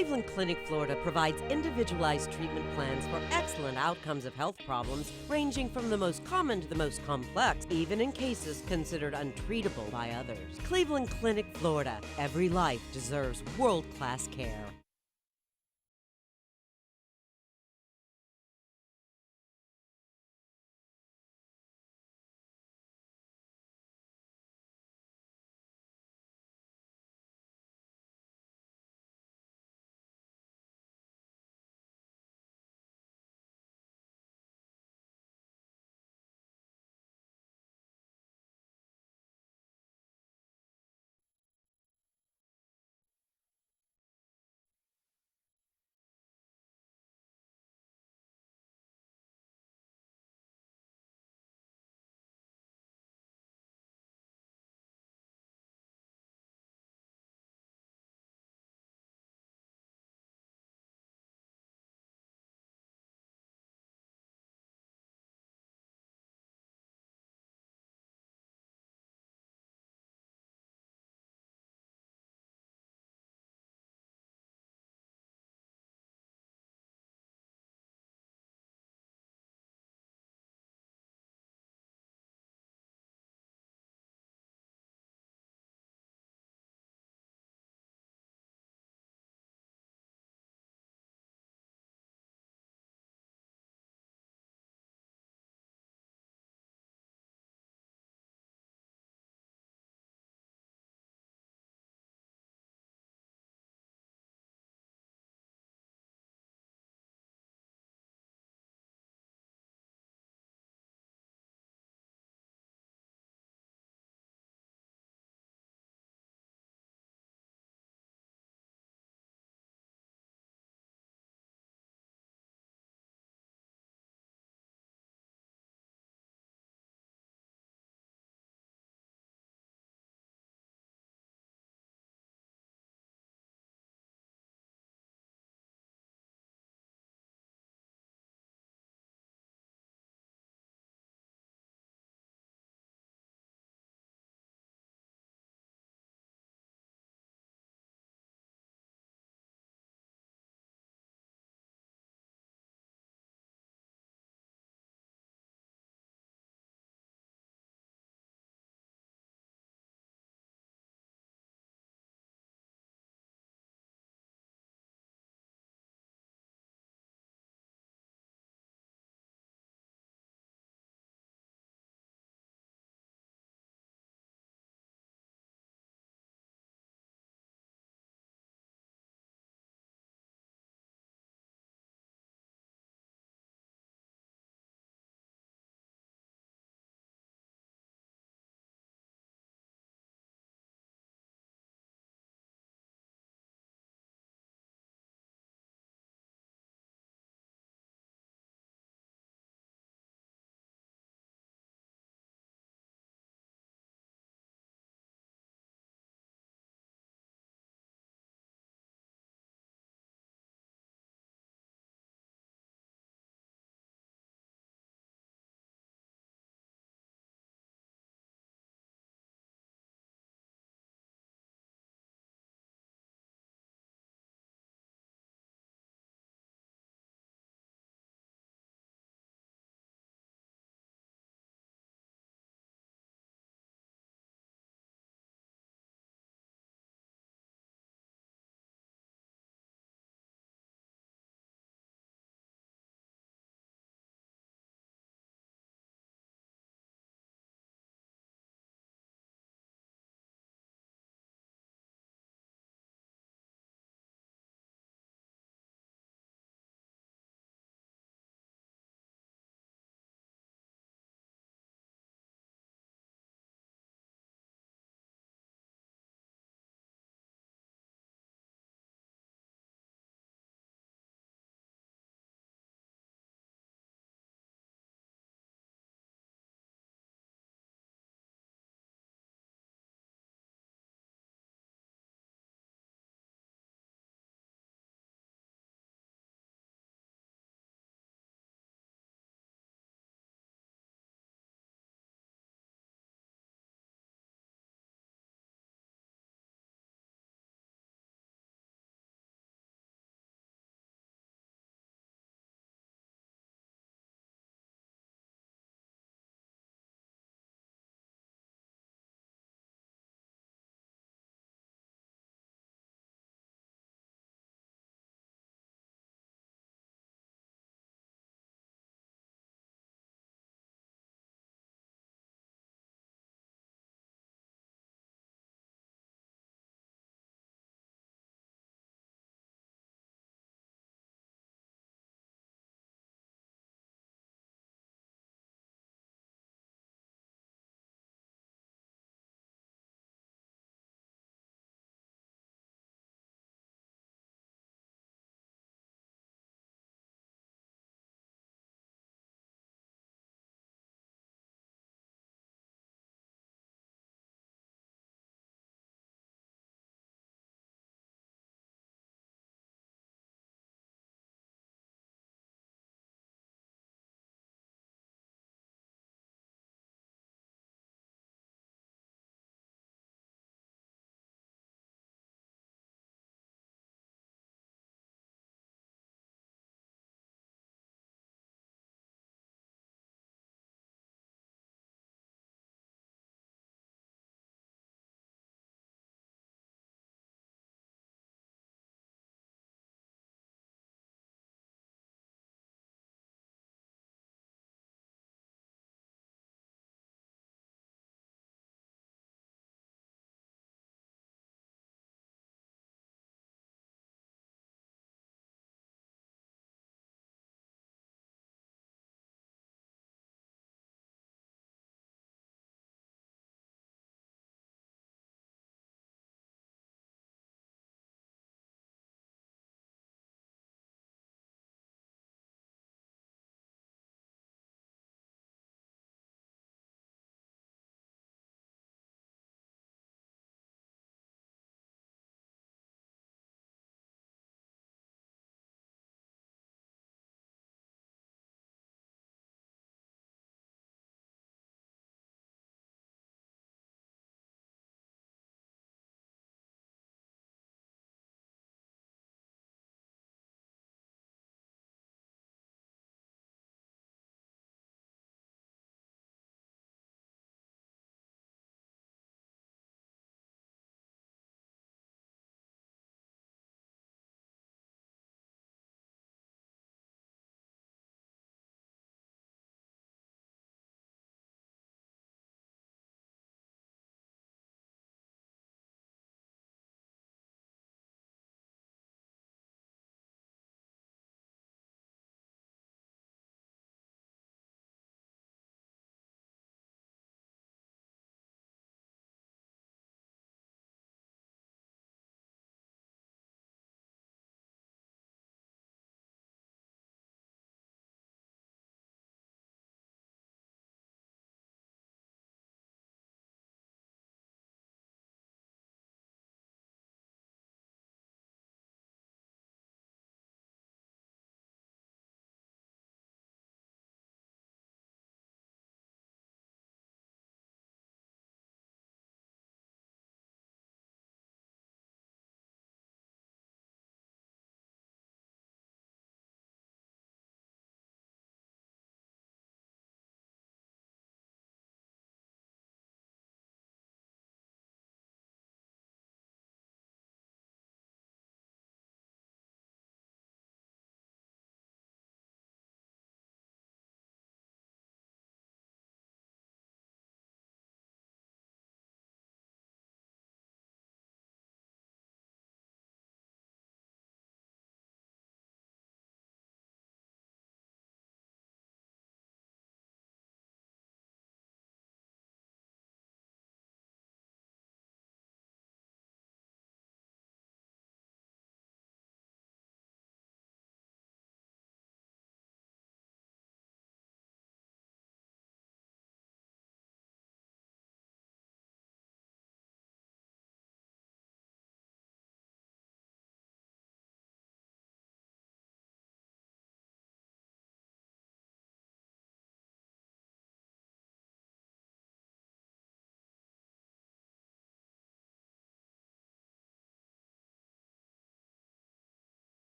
Cleveland Clinic, Florida provides individualized treatment plans for excellent outcomes of health problems ranging from the most common to the most complex, even in cases considered untreatable by others. Cleveland Clinic, Florida. Every life deserves world-class care.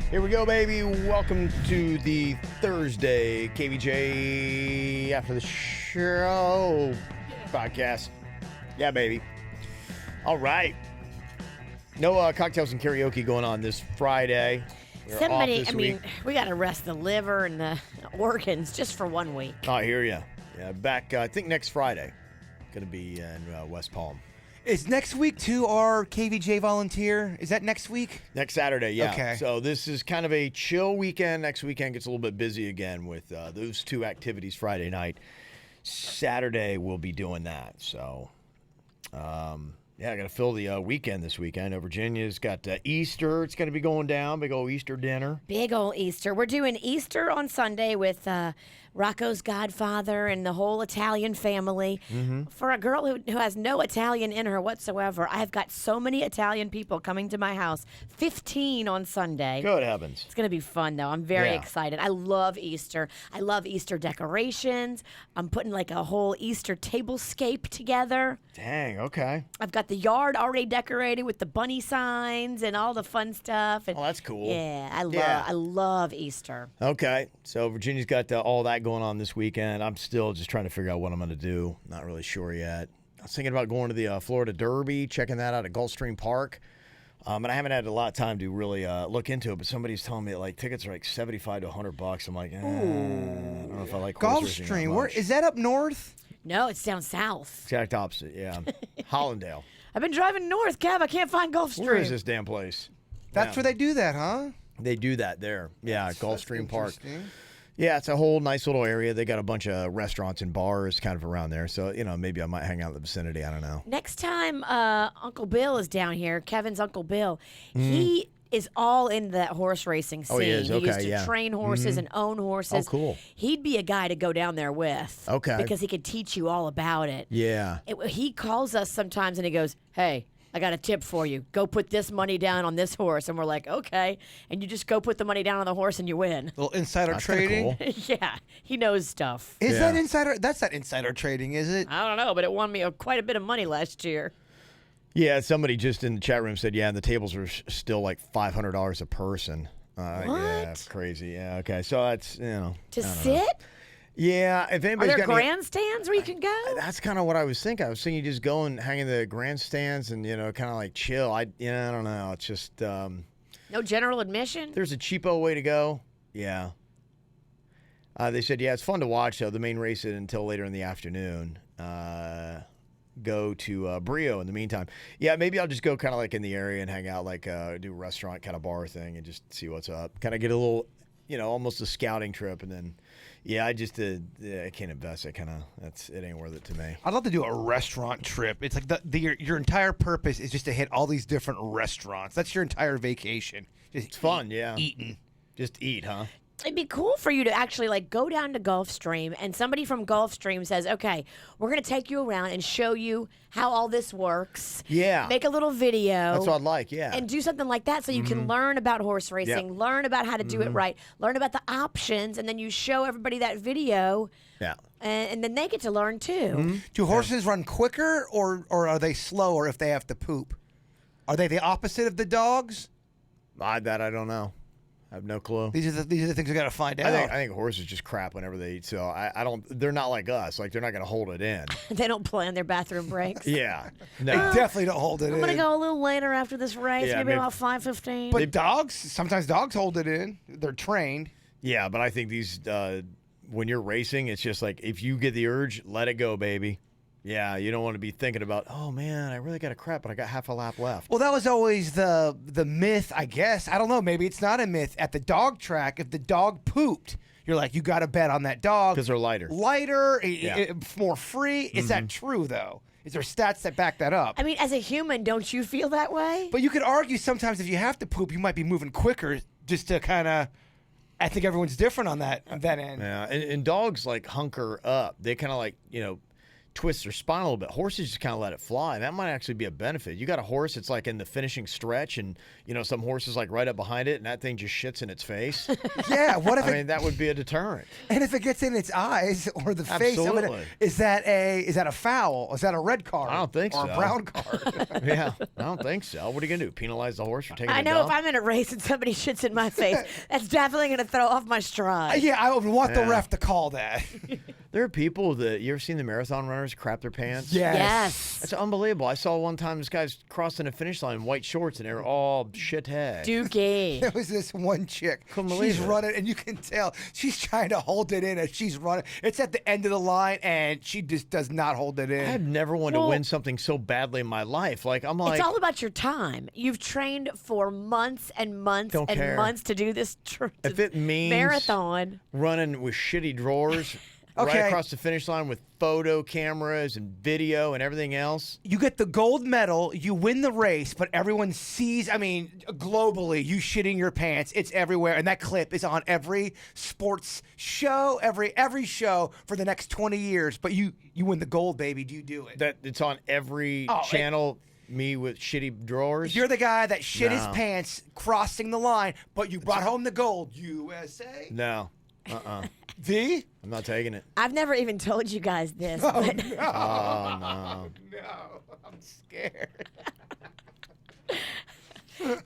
Here we go, baby. Welcome to the Thursday KVJ After the Show podcast. Yeah, baby. All right. No cocktails and karaoke going on this Friday. We got to rest the liver and the organs just for 1 week. I hear you. Yeah, back, I think next Friday. Going to be in West Palm. Is next week, too, our KVJ volunteer? Is that next week? Next Saturday, yeah. Okay. So this is kind of a chill weekend. Next weekend gets a little bit busy again with those two activities Friday night. Saturday, we'll be doing that. So, I got to fill the weekend this weekend. Virginia's got Easter. It's going to be going down. Big old Easter dinner. Big old Easter. We're doing Easter on Sunday with Rocco's godfather and the whole Italian family. Mm-hmm. For a girl who has no Italian in her whatsoever, I have got so many Italian people coming to my house. 15 on Sunday. Good heavens. It's going to be fun, though. I'm very excited. I love Easter. I love Easter decorations. I'm putting like a whole Easter tablescape together. Dang, okay. I've got the yard already decorated with the bunny signs and all the fun stuff. And Oh, that's cool. yeah, I love Easter. Okay, so Virginia's got all that going on this weekend. I'm still just trying to figure out what I'm going to do. Not really sure yet. I was thinking about going to the Florida Derby, checking that out at Gulfstream Park. And I haven't had a lot of time to really look into it, but somebody's telling me like tickets are like $75 to $100. I'm like, I don't know if I like horse racing that Gulfstream, much. is that up north? No, it's down south. Exact opposite, yeah. Hollandale. I've been driving north, Kev. I can't find Gulfstream. Where is this damn place? That's where they do that, huh? They do that there. Yeah, Gulfstream Park. Interesting. Yeah, it's a whole nice little area. They got a bunch of restaurants and bars kind of around there. So, maybe I might hang out in the vicinity. I don't know. Next time Uncle Bill is down here, Kevin's Uncle Bill, he is all in that horse racing scene. Oh, he is? Okay, used to yeah. train horses and own horses. Oh, cool. He'd be a guy to go down there with. Okay. Because he could teach you all about it. Yeah. He calls us sometimes and he goes, "Hey, I got a tip for you. Go put this money down on this horse." And we're like, "Okay." And you just go put the money down on the horse and you win. A little insider That's kinda trading. cool. Yeah, he knows stuff. Is Yeah. that insider? That's not insider trading, is it? I don't know, but it won me quite a bit of money last year. Yeah, somebody just in the chat room said, and the tables are still like $500 a person. Yeah, What? crazy. Yeah, okay. So that's, To I don't know. sit? Yeah, if Are anybody's there got any- grandstands where you can go? That's kind of what I was thinking. I was thinking you just go and hang in the grandstands and, kind of like chill. I don't know. It's just, No general admission? there's a cheapo way to go. Yeah. They said, it's fun to watch, though. The main race isn't until later in the afternoon. Go to Brio in the meantime. Yeah, maybe I'll just go kind of like in the area and hang out, like do a restaurant kind of bar thing and just see what's up. Kind of get a little, almost a scouting trip. And then, I just I can't invest. It ain't worth it to me. I'd love to do a restaurant trip. It's like your entire purpose is just to hit all these different restaurants. That's your entire vacation. Just It's fun, yeah. Eating. Just eat, huh? It'd be cool for you to actually go down to Gulfstream and somebody from Gulfstream says, "Okay, we're going to take you around and show you how all this works." Yeah. Make a little video. That's what I'd like, yeah. And do something like that so you can learn about horse racing, learn about how to do it right, learn about the options, and then you show everybody that video, Yeah. and then they get to learn too. Do horses run quicker or are they slower if they have to poop? Are they the opposite of the dogs? I don't know. I have no clue. These are the things we got to find out. I think horses just crap whenever they eat. So I don't. They're not like us. Like they're not going to hold it in. They don't plan their bathroom breaks. Yeah. They No. definitely don't hold it I'm in. going to go a little later after this race, Yeah, maybe maybe- about 5:15. But sometimes dogs hold it in. They're trained. Yeah, but I think these when you're racing, it's just like if you get the urge, let it go, baby. Yeah, you don't want to be thinking about, oh man, I really got to crap, but I got half a lap left. Well, that was always the myth, I guess. I don't know. Maybe it's not a myth. At the dog track, if the dog pooped, you're like, you got to bet on that dog. Because they're lighter. Lighter, Yeah. more free. Is that true, though? Is there stats that back that up? I mean, as a human, don't you feel that way? But you could argue sometimes if you have to poop, you might be moving quicker just to kind of. I think everyone's different on that end. Yeah, and dogs like hunker up. They kind of like, twist their spine a little bit. Horses just kind of let it fly, and that might actually be a benefit. You got a horse that's like in the finishing stretch, and some horses like right up behind it, and that thing just shits in its face. Yeah, what if I mean, that would be a deterrent. And if it gets in its eyes or the face, Absolutely. is that a foul? Is that a red card? I don't think or so. a brown card? Yeah, I don't think so. What are you gonna do? Penalize the horse for taking I a know dump? if I'm in a race and somebody shits in my face, that's definitely going to throw off my stride. Yeah, I would want the Yeah. ref to call that. There are people that you ever seen the marathon runners crap their pants? Yes. That's unbelievable. I saw one time this guy's crossing the finish line in white shorts, and they were all shithead. Dookie. There was this one chick. Couldn't believe She's it. running, and you can tell she's trying to hold it in as she's running. It's at the end of the line, and she just does not hold it in. I've never wanted to Well- win something so badly in my life. I'm like, It's all about your time. You've trained for months and months Don't and care. months to do this if it means marathon. running with shitty drawers right Okay. across the finish line with photo cameras and video and everything else. You get the gold medal, you win the race, but everyone sees, globally, you shitting your pants. It's everywhere, and that clip is on every sports show, every show for the next 20 years, but you win the gold, baby. Do you do it? That it's on every channel. Me with shitty drawers. You're the guy that shit his No. pants crossing the line, but you brought home the gold. USA. No. V? I'm not taking it. I've never even told you guys this. Oh, but no. Oh no. No, I'm scared.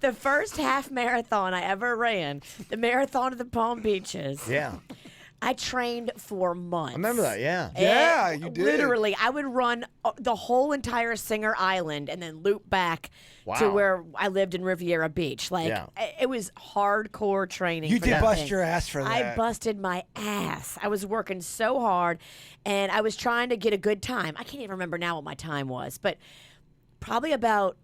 the first half marathon I ever ran, the Marathon of the Palm Beaches, Yeah. I trained for months. I remember that. Yeah. Yeah, And you did. Literally, I would run the whole entire Singer Island and then loop back to Wow. where I lived in Riviera Beach. Like, Yeah. it was hardcore training. You for did that bust thing. your ass for I that. busted my ass. I was working so hard, and I was trying to get a good time. I can't even remember now what my time was, but probably about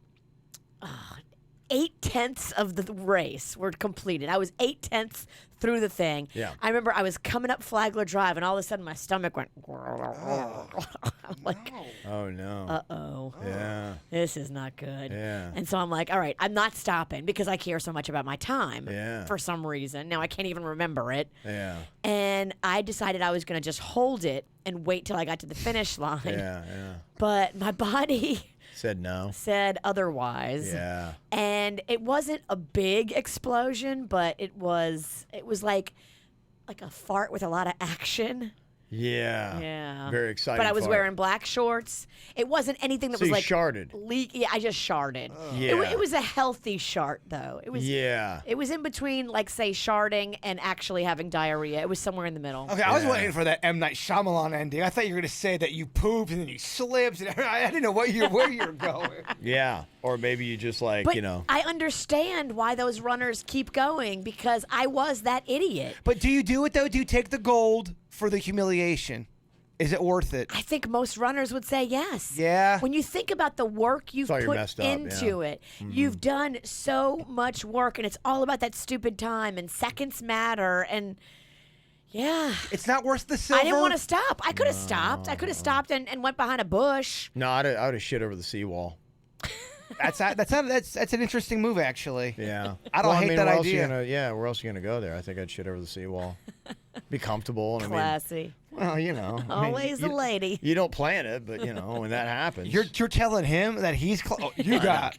8/10 of the race were completed. I was 8/10 through the thing. Yeah. I remember I was coming up Flagler Drive, and all of a sudden my stomach went. I'm like, Oh no. uh-oh. Yeah. This is not good. Yeah. And so I'm like, all right, I'm not stopping because I care so much about my time Yeah. for some reason. Now I can't even remember it. Yeah. And I decided I was going to just hold it and wait till I got to the finish line. Yeah. Yeah. But my body Said no. said otherwise. Yeah. And it wasn't a big explosion, but it was like a fart with a lot of action. Yeah. Yeah. Very exciting. But I was fart. wearing black shorts. It wasn't anything that So was you like sharded. leak. Yeah, I just sharded. Yeah. It was a healthy shart though. It was. Yeah. It was in between, like, say, sharding and actually having diarrhea. It was somewhere in the middle. Okay, I was Yeah. waiting for that M. Night Shyamalan ending. I thought you were going to say that you pooped and then you slipped. And I didn't know where you were going. Yeah. Or maybe you just like, But I understand why those runners keep going because I was that idiot. But do you do it, though? Do you take the gold for the humiliation? Is it worth it? I think most runners would say yes. Yeah. When you think about the work you've Thought you're put messed up, into yeah. it, you've done so much work, and it's all about that stupid time, and seconds matter, and yeah. It's not worth the silver? I didn't want to stop. I could have stopped. I could have stopped and went behind a bush. No, I would have shit over the seawall. That's an interesting move, actually. Yeah. I don't hate that where else you idea. gonna, where else are you going to go there? I think I'd shit over the seawall. Be comfortable. And Classy. I mean, well, Always a lady. You don't plan it, but, when that happens. You're telling him that he's you got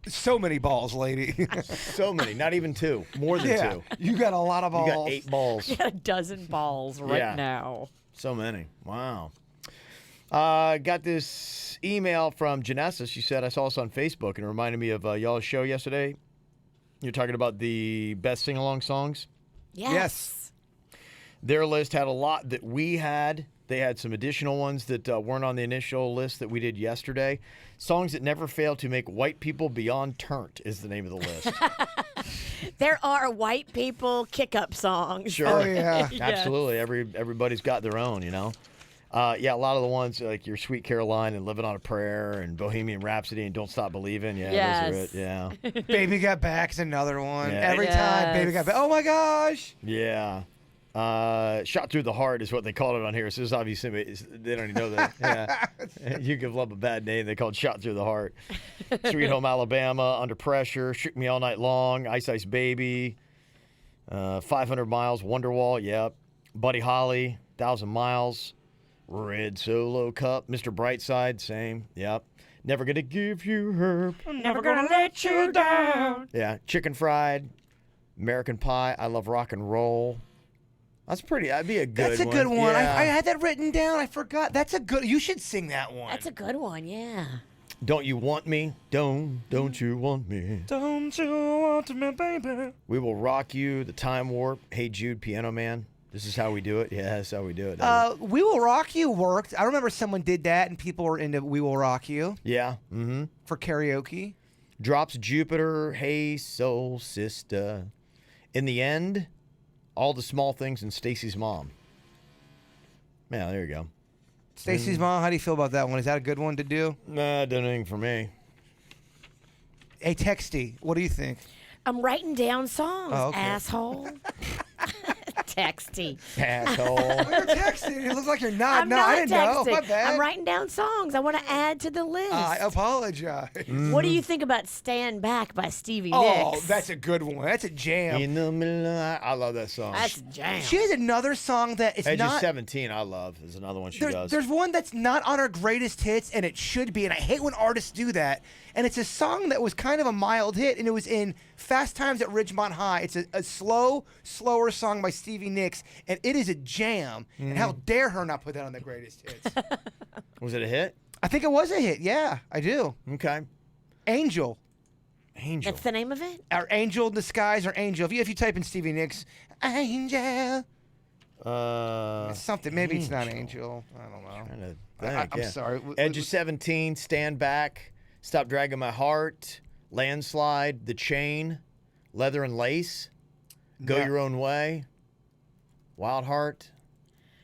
so many balls, lady. so many. Not even two. More than yeah, two. you got a lot of balls. You got 8 balls. Got a dozen balls right Yeah. now. So many. Wow. Got this email from Janessa. She said, I saw this on Facebook and it reminded me of y'all's show yesterday. You're talking about the best sing-along songs. Yes. Their list had a lot that we had. They had some additional ones that weren't on the initial list that we did yesterday. Songs that never fail to make white people beyond turnt is the name of the list. There are white people kick-up songs. Sure. Oh, yeah. Yes. Absolutely. Everybody's got their own, Yeah, a lot of the ones like your Sweet Caroline and Living on a Prayer and Bohemian Rhapsody and Don't Stop Believing. Yeah, Yes. those are it. Yeah. Baby Got Back's another one. Yeah. Every time, Baby Got Back. Oh my gosh. Yeah. Shot Through the Heart is what they called it on here. So this is obviously, they don't even know that. Yeah. You Give Love a Bad Name. They called Shot Through the Heart. Sweet Home Alabama, Under Pressure, Shook Me All Night Long, Ice Ice Baby, 500 Miles, Wonderwall, yep. Buddy Holly, 1,000 Miles. Red Solo Cup. Mr. Brightside, same. Yep. Never gonna give you her. Never gonna let you down. Yeah. Chicken Fried. American Pie. I Love Rock and Roll. That'd be a good one. That's a good one. Yeah. I had that written down. I forgot. That's a good. You should sing that one. That's a good one, yeah. Don't You Want Me? Don't you want me? Don't you want me, baby? We Will Rock You. The Time Warp. Hey Jude, Piano Man. This is how we do it. Yeah, that's how we do it. We Will Rock You worked. I remember someone did that, and people were into We Will Rock You Yeah. Mm-hmm. for karaoke. Drops Jupiter. Hey Soul Sister. In the End. All the Small Things and Stacy's Mom. Yeah, there you go. Stacy's Mom, how do you feel about that one? Is that a good one to do? Nah, done anything for me. Hey, Texty, what do you think? I'm writing down songs, Oh, okay. asshole. Texty. Asshole. You're texting. It looks like you're not. I'm No, not I didn't know. texting. My bad. I'm writing down songs I want to add to the list. I apologize. What do you think about Stand Back by Stevie Oh, Nicks? that's a good one. That's a jam. In the middle of, I love that song. That's a jam. She has another song that is Edge of not. 17, I love. Is another one she does. There's one that's not on her greatest hits, and it should be. And I hate when artists do that. And it's a song that was kind of a mild hit, and it was in Fast Times at Ridgemont High. It's a slower song by Stevie Nicks, and it is a jam. And how dare her not put that on the greatest hits? Was it a hit? I think it was a hit. Yeah, I do. Okay. Angel. Angel. That's the name of it? Or Angel in Disguise or Angel. If you type in Stevie Nicks, Angel. It's something. Maybe it's not Angel. I don't know. Trying to I'm think, yeah. sorry. Edge of 17, Stand Back, Stop Dragging My Heart, Landslide, The Chain, Leather and Lace, Go No. Your Own Way, Wild Heart.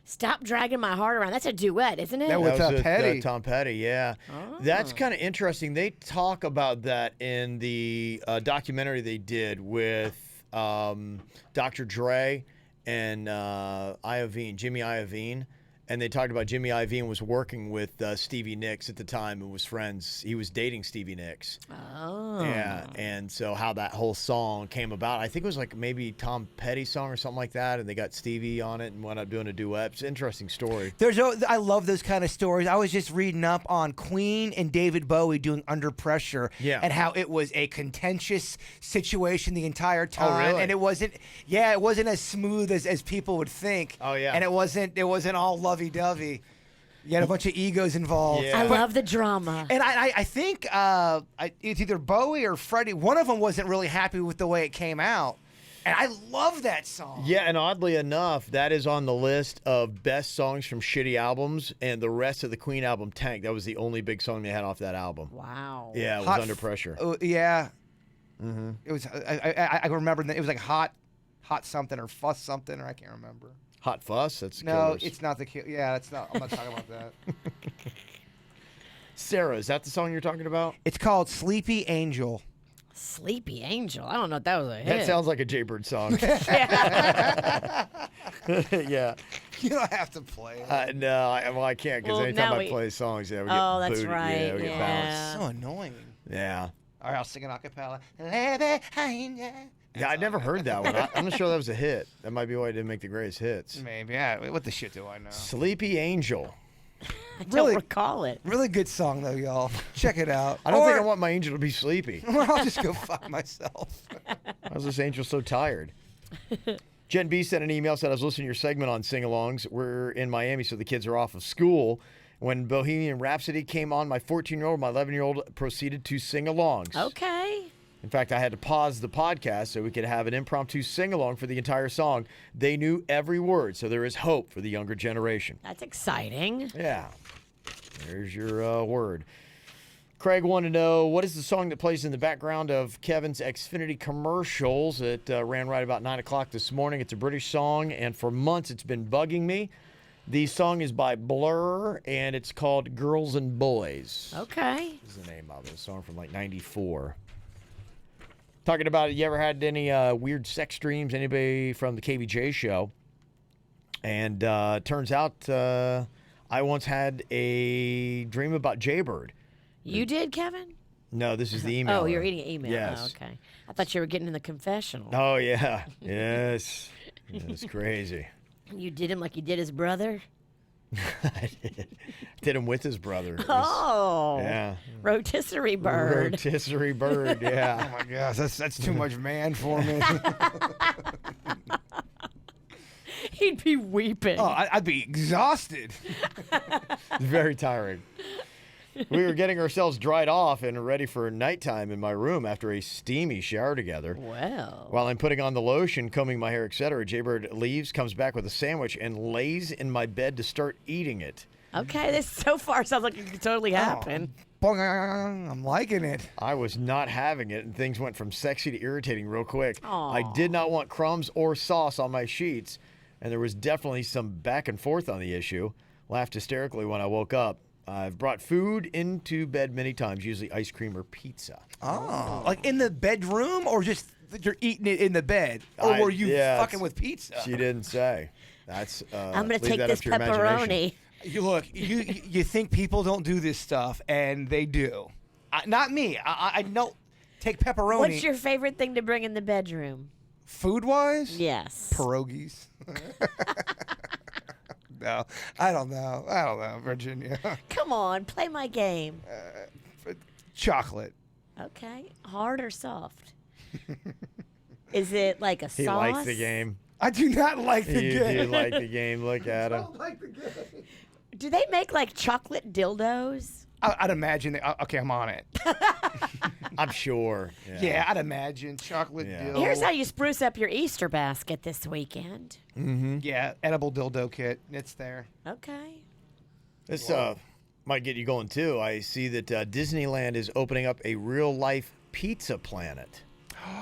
Stop Dragging My Heart Around. That's a duet, isn't it? That was- That was Petty. Tom Petty, yeah. That's kind of interesting. They talk about that in the documentary they did with Dr. Dre and Jimmy Iovine. And they talked about Jimmy Iovine was working with Stevie Nicks at the time and was friends. He was dating Stevie Nicks. Oh. Yeah, and so how that whole song came about, I think it was like maybe Tom Petty's song or something like that, and they got Stevie on it and wound up doing a duet. It's an interesting story. I love those kind of stories. I was just reading up on Queen and David Bowie doing Under Pressure, Yeah. and how it was a contentious situation the entire time, really? and it wasn't as smooth as people would think. Oh, yeah. and it wasn't all lovey-dovey. You had a bunch of egos involved. Yeah. I But- love the drama. And I think it's either Bowie or Freddie. One of them wasn't really happy with the way it came out. And I love that song. Yeah, and oddly enough, that is on the list of best songs from shitty albums, and the rest of the Queen album tanked. That was the only big song they had off that album. Wow. Yeah, it was Hot Under F- Pressure. Yeah. Mm-hmm. It was. I remember that it was like hot something or fuss something, or I can't remember. Hot Fuss, that's No, Killers. it's not the. Yeah, it's not. I'm not talking about that. Sarah, is that the song you're talking about? It's called Sleepy Angel. Sleepy Angel. I don't know if that was a hit. That sounds like a Jaybird song. Yeah. You don't have to play it. No, I can't because Well, anytime now I we- play songs, we get Oh, that's booted. right, Yeah, we get bounced. So annoying. Yeah. All right, I'll sing an acapella. Sleepy Angel. Yeah, I'd never heard that one. I'm not sure that was a hit. That might be why it didn't make the greatest hits. Maybe. Yeah. What the shit do I know? Sleepy Angel. I don't really- recall it. Really good song though, y'all. Check it out. I don't think I Or- want my angel to be sleepy. I'll just go fuck myself. Why is this angel so tired? Jen B sent an email, said, I was listening to your segment on sing-alongs. We're in Miami, so the kids are off of school. When Bohemian Rhapsody came on, my 14-year-old, my 11-year-old proceeded to sing alongs. Okay. In fact, I had to pause the podcast so we could have an impromptu sing-along for the entire song. They knew every word, so there is hope for the younger generation. That's exciting. Yeah. There's your word. Craig wanted to know, what is the song that plays in the background of Kevin's Xfinity commercials? It ran right about 9 o'clock this morning. It's a British song, and for months it's been bugging me. The song is by Blur, and it's called Girls and Boys. Okay. Is the name of it. A song from like 94. Talking about it, you ever had any weird sex dreams? Anybody from the KVJ show? And turns out I once had a dream about Jaybird. You did, Kevin? No, this is the email. Oh, you're reading an email. Yes. Oh, okay. I thought you were getting in the confessional. Oh, yeah. Yes. It's crazy. You did him like you did his brother? I did him with his brother. It was- Oh, yeah. rotisserie bird. Rotisserie bird, Oh yeah. my gosh, that's too much man for me. He'd be weeping. Oh, I'd be exhausted. Very tiring. We were getting ourselves dried off and ready for nighttime in my room after a steamy shower together. Well, While I'm putting on the lotion, combing my hair, etc., Jaybird leaves, comes back with a sandwich, and lays in my bed to start eating it. okay. This so far sounds like it could totally happen. Boing, I'm liking it. I was not having it, and things went from sexy to irritating real quick. Aw. I did not want crumbs or sauce on my sheets, and there was definitely some back and forth on the issue. Laughed hysterically when I woke up. I've brought food into bed many times, usually ice cream or pizza. Oh, like in the bedroom, or just that you're eating it in the bed, or were you yeah, fucking it's- with pizza? She didn't say. That's. I'm going to leave take that this up to your imagination. pepperoni. You look, you think people don't do this stuff, and they do. Not me. I know. Take pepperoni. What's your favorite thing to bring in the bedroom? food-wise? Yes. Pierogies. No, I don't know, Virginia. Come on, play my game. Chocolate. Okay. Hard or soft? Is it like a He sauce? likes the game. I do not like the You game. do like the game. Look at him. like the game. Do they make like chocolate dildos? I'd imagine that. Okay, I'm on it. I'm sure. Yeah, I'd imagine chocolate Yeah. dildo. Here's how you spruce up your Easter basket this weekend. Yeah, edible dildo kit. It's there. Okay. This might get you going too. I see that Disneyland is opening up a real-life pizza planet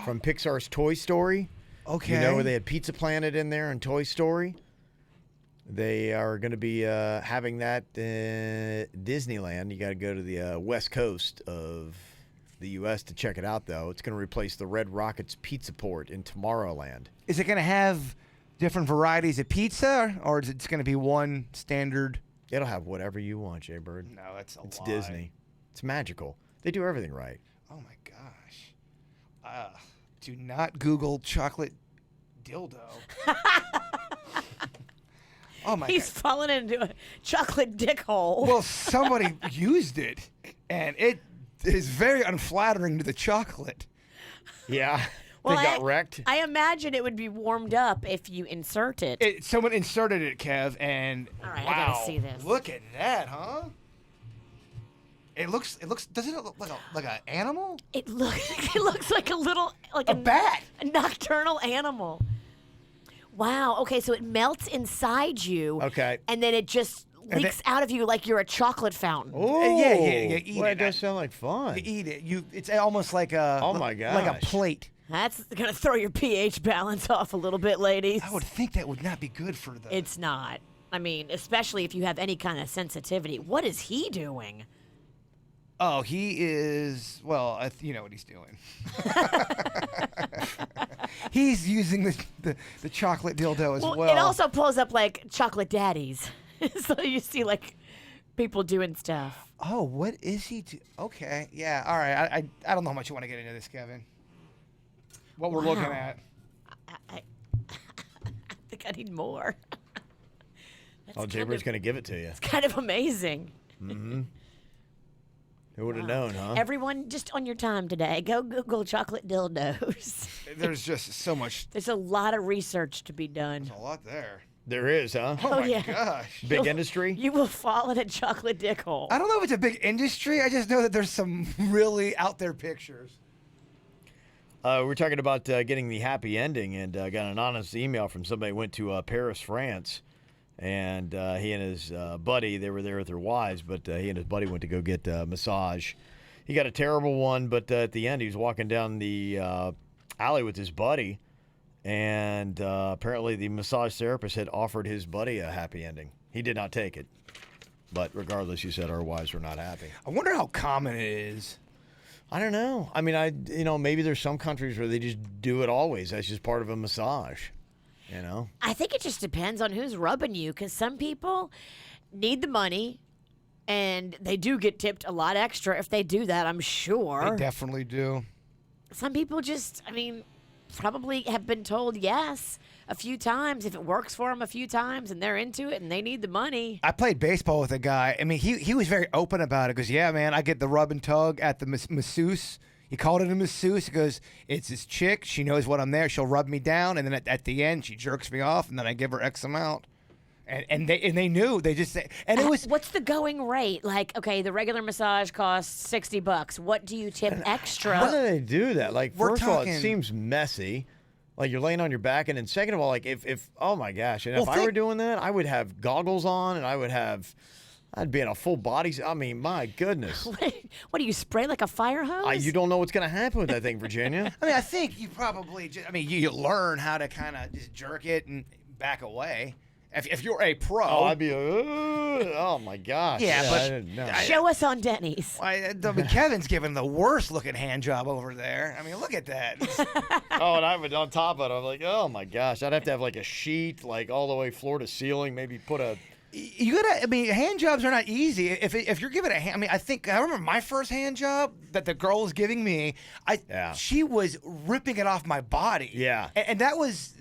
from Pixar's Toy Story. Okay. You know where they had Pizza Planet in there in Toy Story? They are going to be having that Disneyland. You got to go to the west coast of the U.S. to check it out, though. It's going to replace the Red Rockets Pizza Port in Tomorrowland. Is it going to have different varieties of pizza, or is it just going to be one standard? It'll have whatever you want, Jay Bird. No, that's a It's lie. Disney. It's magical. They do everything right. Oh my gosh. Do not Google chocolate dildo. Oh my He's god. fallen into a chocolate dick hole. Well, somebody used it, and it is very unflattering to the chocolate. Yeah. Well, they got wrecked. I imagine it would be warmed up if you insert it. Someone inserted it, Kev, and All right, I wow, gotta see this. Look at that, huh? It looks. Doesn't it look like an animal? It looks like a little like A bat. a nocturnal animal. Wow. Okay, so it melts inside you. Okay. And then it just leaks out of you like you're a chocolate fountain. Oh, yeah, eat well, it. It does sound like fun. You eat it. It's almost like a. Oh my like a gosh. plate. That's gonna throw your pH balance off a little bit, ladies. I would think that would not be good for the. It's not. I mean, especially if you have any kind of sensitivity. What is he doing? Oh, he is. Well, you know what he's doing. He's using the chocolate dildo as well. It also pulls up like chocolate daddies. So you see like people doing stuff. Oh, what is he? Okay, yeah, all right. I don't know how much you want to get into this, Kevin. What we're looking Wow. at. I think I need more. That's Oh, kind Jay Bird's of- going to give it to you. It's kind of amazing. Who would have known, huh? Everyone, just on your time today, go Google chocolate dildos. There's just so much. There's a lot of research to be done. A lot there. There is, huh? Oh, my yeah. gosh. Big industry? You will fall in a chocolate dick hole. I don't know if it's a big industry. I just know that there's some really out there pictures. We're talking about getting the happy ending, and got an anonymous email from somebody who went to Paris, France. And he and his buddy, they were there with their wives, but he and his buddy went to go get a massage. He got a terrible one, but at the end, he was walking down the alley with his buddy, and apparently the massage therapist had offered his buddy a happy ending. He did not take it. But regardless, he said our wives were not happy. I wonder how common it is. I don't know. I mean, maybe there's some countries where they just do it always. That's just part of a massage. You know? I think it just depends on who's rubbing you, because some people need the money, and they do get tipped a lot extra if they do that, I'm sure. They definitely do. Some people just, probably have been told yes, a few times, if it works for them a few times and they're into it and they need the money. I played baseball with a guy. I mean, he was very open about it. Because yeah, man, I get the rub and tug at the masseuse. He called it a masseuse. He goes, it's this chick. She knows what I'm there. She'll rub me down, and then at the end, she jerks me off, and then I give her X amount. And they knew. They just said, and it was. What's the going rate? Like, okay, the regular massage costs $60. What do you tip extra? How do they do that? Like, We're first of all, it talking- seems messy. Like you're laying on your back, and then second of all, like if oh my gosh, and if I were doing that, I would have goggles on, and I'd be in a full body. I mean, my goodness. What do you spray like a fire hose? You don't know what's going to happen with that thing, Virginia. I mean, I think you probably you learn how to kind of just jerk it and back away. If you're a pro. Oh, I'd be, oh my gosh. Yeah, but I didn't know. Show us on Denny's. I mean, Kevin's giving the worst looking hand job over there. I mean, look at that. Oh, and I would, on top of it, I'm like, oh my gosh. I'd have to have like a sheet, like all the way floor to ceiling, maybe put a. You gotta. I mean, hand jobs are not easy. If you're giving a hand, I mean, I remember my first hand job that the girl was giving me. She was ripping it off my body. Yeah. And that was.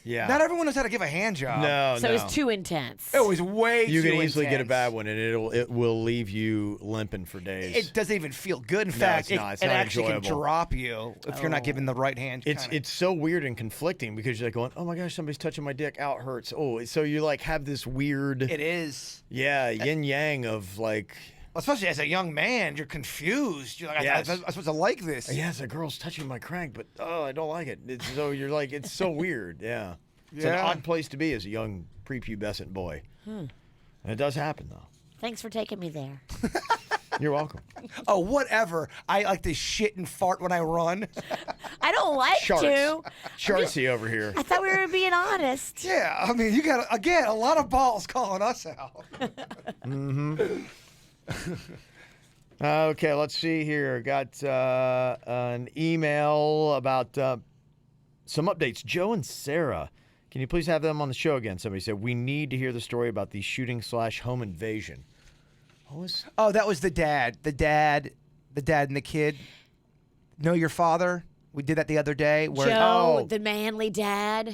Yeah. Not everyone knows how to give a hand job. No, So no. it was too intense. It was way You too can easily get a intense. bad one, and it will leave you limping for days. It doesn't even feel good. In No, fact, it's not. It's it not actually can enjoyable. drop you if you're not giving the right hand. It's so weird and conflicting because you're like going, oh my gosh, somebody's touching my dick. Ow, it hurts. Oh, so you like have this weird, It is. yin yang of like, Especially as a young man, you're confused. You're like, Yes. I'm supposed to like this. yes, a girl's touching my crank, but I don't like it. So you're like, it's so weird. Yeah. It's an Yeah. odd place to be as a young prepubescent boy. And it does happen, though. Thanks for taking me there. You're welcome. Oh, whatever. I like to shit and fart when I run. I don't like Sharks. to. Sharksy over here. I thought we were being honest. Yeah, I mean, you got, again, a lot of balls calling us out. Okay, let's see here. Got an email about some updates. Joe and Sarah, can you please have them on the show again? Somebody said, we need to hear the story about the shooting/home invasion. What was... Oh, that was the dad and the kid. Know your father? We did that the other day. Where Joe, the manly dad.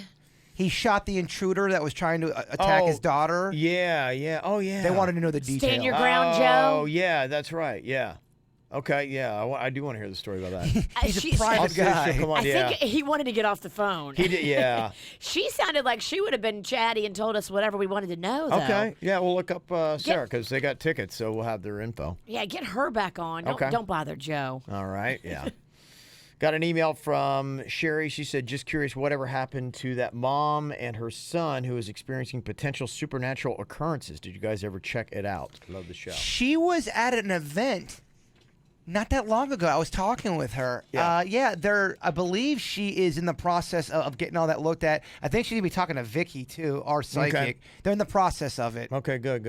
he shot the intruder that was trying to attack his daughter. Yeah. Oh, yeah. They wanted to know the details. Stand your ground, Joe. Oh, yeah, that's right. Yeah. Okay, yeah. I do want to hear the story about that. He's a She- private I'll see if she'll guy. come on, I yeah. think he wanted to get off the phone. He did, yeah. She sounded like she would have been chatty and told us whatever we wanted to know, though. Okay, yeah, we'll look up Sarah because they got tickets, so we'll have their info. Yeah, get her back on. Okay. Don't bother Joe. All right, yeah. Got an email from Sherry. She said, just curious whatever happened to that mom and her son who is experiencing potential supernatural occurrences. Did you guys ever check it out? Love the show. She was at an event not that long ago. I was talking with her. Yeah. I believe she is in the process of getting all that looked at. I think she's going to be talking to Vicky, too, our psychic. Okay. They're in the process of it. Okay, good.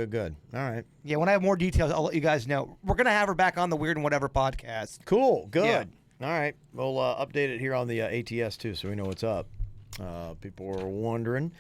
All right. Yeah, when I have more details, I'll let you guys know. We're going to have her back on the Weird and Whatever podcast. Cool, good. Yeah. All right, we'll update it here on the ATS, too, so we know what's up. People were wondering.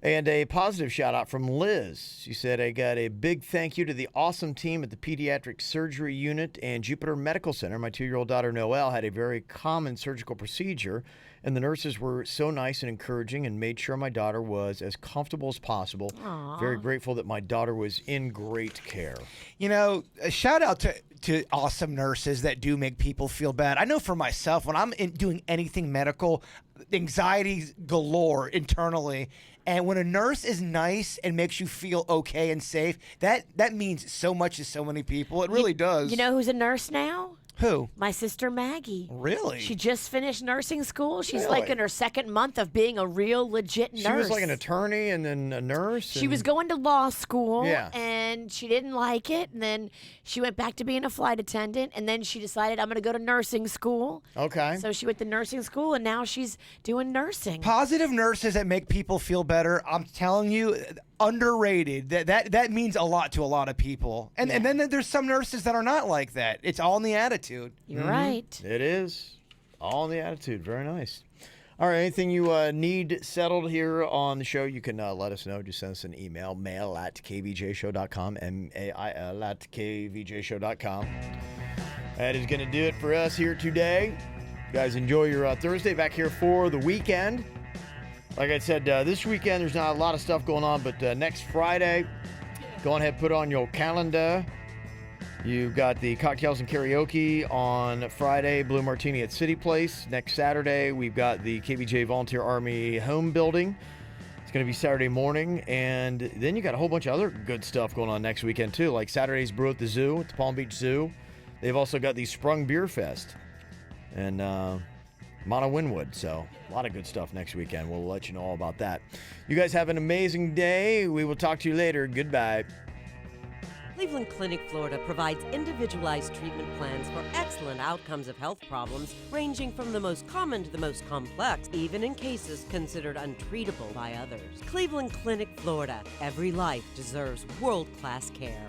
And a positive shout out from Liz. She said, I got a big thank you to the awesome team at the Pediatric Surgery Unit and Jupiter Medical Center. My 2-year-old daughter, Noelle, had a very common surgical procedure, and the nurses were so nice and encouraging and made sure my daughter was as comfortable as possible. Very grateful that my daughter was in great care. You know, a shout out to awesome nurses that do make people feel bad. I know for myself, when I'm doing anything medical, anxieties galore internally. And when a nurse is nice and makes you feel okay and safe, that means so much to so many people. It really does. You know who's a nurse now? Who? My sister Maggie. Really? She just finished nursing school. She's Really? like in her second month of being a real legit nurse. She was like an attorney and then a nurse. She was going to law school, Yeah. and she didn't like it. And then she went back to being a flight attendant, and then she decided, I'm going to go to nursing school. Okay. So she went to nursing school, and now she's doing nursing. Positive nurses that make people feel better, I'm telling you, underrated. That means a lot to a lot of people. And then there's some nurses that are not like that. It's all in the attitude. You're right. It is. All in the attitude. Very nice. All right. Anything you need settled here on the show, you can let us know. Just send us an email, mail@kvjshow.com, mail@kvjshow.com. That is going to do it for us here today. You guys enjoy your Thursday back here for the weekend. Like I said, this weekend there's not a lot of stuff going on, but next Friday, go on ahead, put on your calendar. You've got the cocktails and karaoke on Friday, Blue Martini at City Place. Next Saturday, we've got the KVJ Volunteer Army home building. It's going to be Saturday morning, and then you got a whole bunch of other good stuff going on next weekend too, like Saturday's Brew at the Zoo, at the Palm Beach Zoo. They've also got the Sprung Beer Fest and Mono Wynwood, so a lot of good stuff next weekend. We'll let you know all about that. You guys have an amazing day. We will talk to you later. Goodbye. Cleveland Clinic, Florida provides individualized treatment plans for excellent outcomes of health problems, ranging from the most common to the most complex, even in cases considered untreatable by others. Cleveland Clinic, Florida. Every life deserves world-class care.